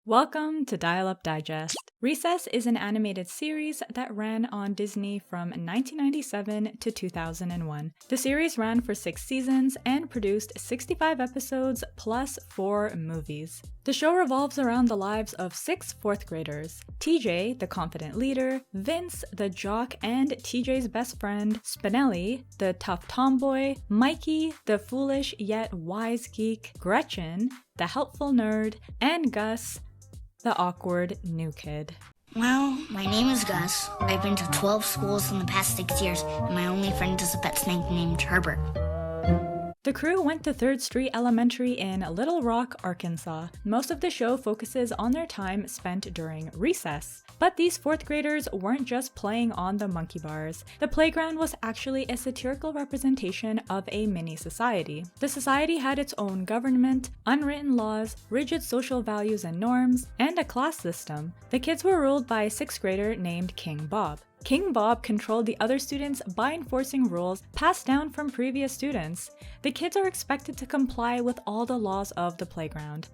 Welcome to Dial Up Digest. Recess is an animated series that ran on Disney from 1997 to 2001. The series ran for 6 seasons and produced 65 episodes plus 4 movies. The show revolves around the lives of 6 4th graders: TJ, the confident leader; Vince, the jock and TJ's best friend; Spinelli, the tough tomboy; Mikey, the foolish yet wise geek; Gretchen, the helpful nerd; and Gus, the awkward new kid. Well, my name is Gus. I've been to 12 schools in the past 6 years, and my only friend is a pet snake named Herbert. The crew went to 3rd Street Elementary in Little Rock, Arkansas. Most of the show focuses on their time spent during recess. But these 4th graders weren't just playing on the monkey bars. The playground was actually a satirical representation of a mini society. The society had its own government, unwritten laws, rigid social values and norms, and a class system. The kids were ruled by a 6th grader named King Bob. King Bob controlled the other students by enforcing rules passed down from previous students. The kids are expected to comply with all the laws of the playground,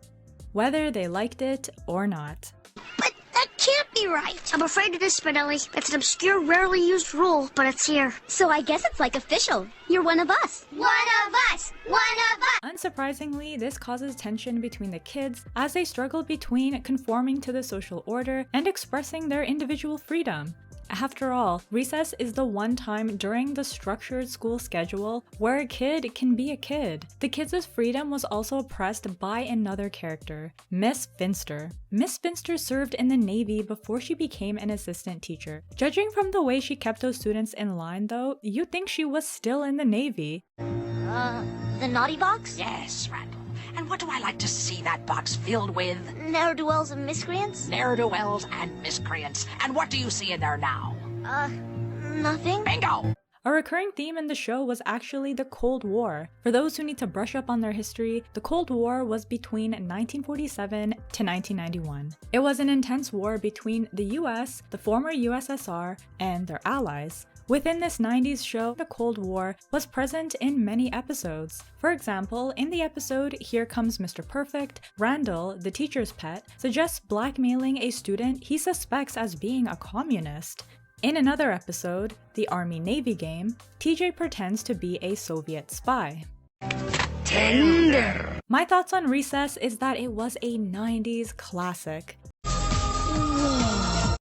whether they liked it or not. But that can't be right. I'm afraid it is, Spinelli. It's an obscure, rarely used rule, but it's here. So I guess it's like official. You're one of us. One of us! One of us! Unsurprisingly, this causes tension between the kids as they struggle between conforming to the social order and expressing their individual freedom. After all, recess is the one time during the structured school schedule where a kid can be a kid. The kids' freedom was also oppressed by another character, Miss Finster. Miss Finster served in the Navy before she became an assistant teacher. Judging from the way she kept those students in line though, you'd think she was still in the Navy. The naughty box? Yes, Randall. And what do I like to see that box filled with? Ne'er-do-wells and miscreants? Ne'er-do-wells and miscreants. And what do you see in there now? Nothing. Bingo! A recurring theme in the show was actually the Cold War. For those who need to brush up on their history, the Cold War was between 1947 to 1991. It was an intense war between the US, the former USSR, and their allies. Within this 90s show, the Cold War was present in many episodes. For example, in the episode Here Comes Mr. Perfect, Randall, the teacher's pet, suggests blackmailing a student he suspects as being a communist. In another episode, the Army-Navy game, TJ pretends to be a Soviet spy. Tender! My thoughts on Recess is that it was a 90s classic.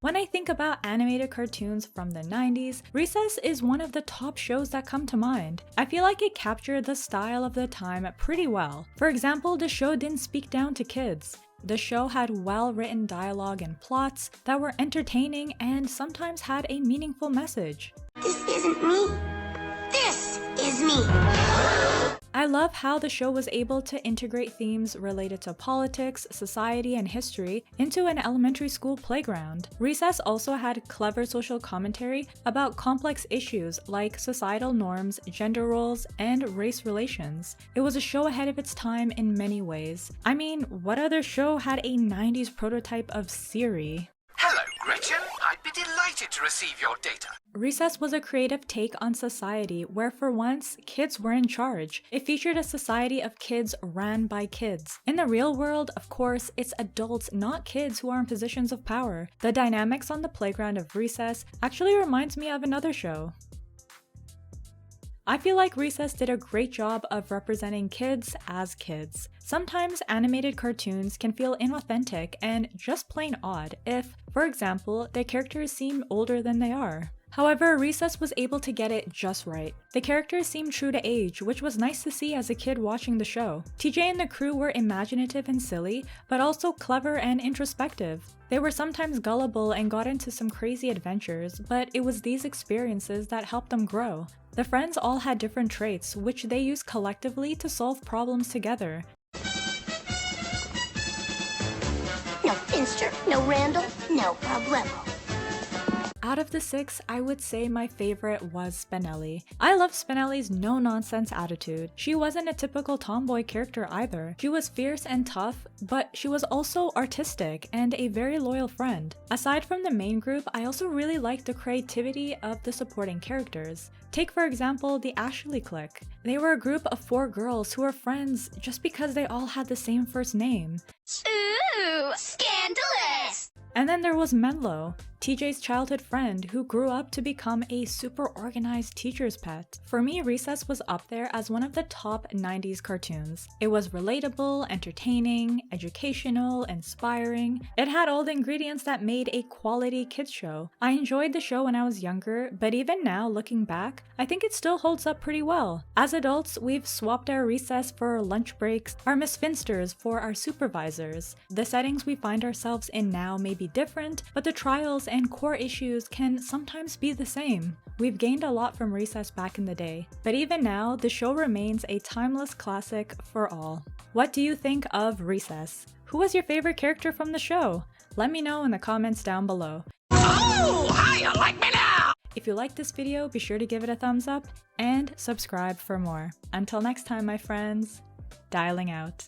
When I think about animated cartoons from the 90s, Recess is one of the top shows that come to mind. I feel like it captured the style of the time pretty well. For example, the show didn't speak down to kids. The show had well-written dialogue and plots that were entertaining and sometimes had a meaningful message. This isn't me. This is me. I love how the show was able to integrate themes related to politics, society, and history into an elementary school playground. Recess also had clever social commentary about complex issues like societal norms, gender roles, and race relations. It was a show ahead of its time in many ways. I mean, what other show had a 90s prototype of Siri? Hello, Gretchen. I'd be delighted to receive your data. Recess was a creative take on society where for once, kids were in charge. It featured a society of kids ran by kids. In the real world, of course, it's adults, not kids, who are in positions of power. The dynamics on the playground of Recess actually reminds me of another show. I feel like Recess did a great job of representing kids as kids. Sometimes animated cartoons can feel inauthentic and just plain odd if, for example, their characters seem older than they are. However, Recess was able to get it just right. The characters seemed true to age, which was nice to see as a kid watching the show. TJ and the crew were imaginative and silly, but also clever and introspective. They were sometimes gullible and got into some crazy adventures, but it was these experiences that helped them grow. The friends all had different traits, which they used collectively to solve problems together. No Finster, no Randall, no problemo. Out of the 6, I would say my favorite was Spinelli. I love Spinelli's no-nonsense attitude. She wasn't a typical tomboy character either. She was fierce and tough, but she was also artistic and a very loyal friend. Aside from the main group, I also really liked the creativity of the supporting characters. Take for example the Ashley clique. They were a group of 4 girls who were friends just because they all had the same first name. Ooh, scary! And then there was Menlo, TJ's childhood friend who grew up to become a super organized teacher's pet. For me, Recess was up there as one of the top 90s cartoons. It was relatable, entertaining, educational, inspiring. It had all the ingredients that made a quality kids show. I enjoyed the show when I was younger, but even now, looking back, I think it still holds up pretty well. As adults, we've swapped our recess for our lunch breaks, our Miss Finsters for our supervisors. The settings we find ourselves in now may be different, but the trials and core issues can sometimes be the same. We've gained a lot from Recess back in the day, but even now, the show remains a timeless classic for all. What do you think of Recess? Who was your favorite character from the show? Let me know in the comments down below. Oh, hi, you like me now? If you liked this video, be sure to give it a thumbs up and subscribe for more. Until next time, my friends, dialing out.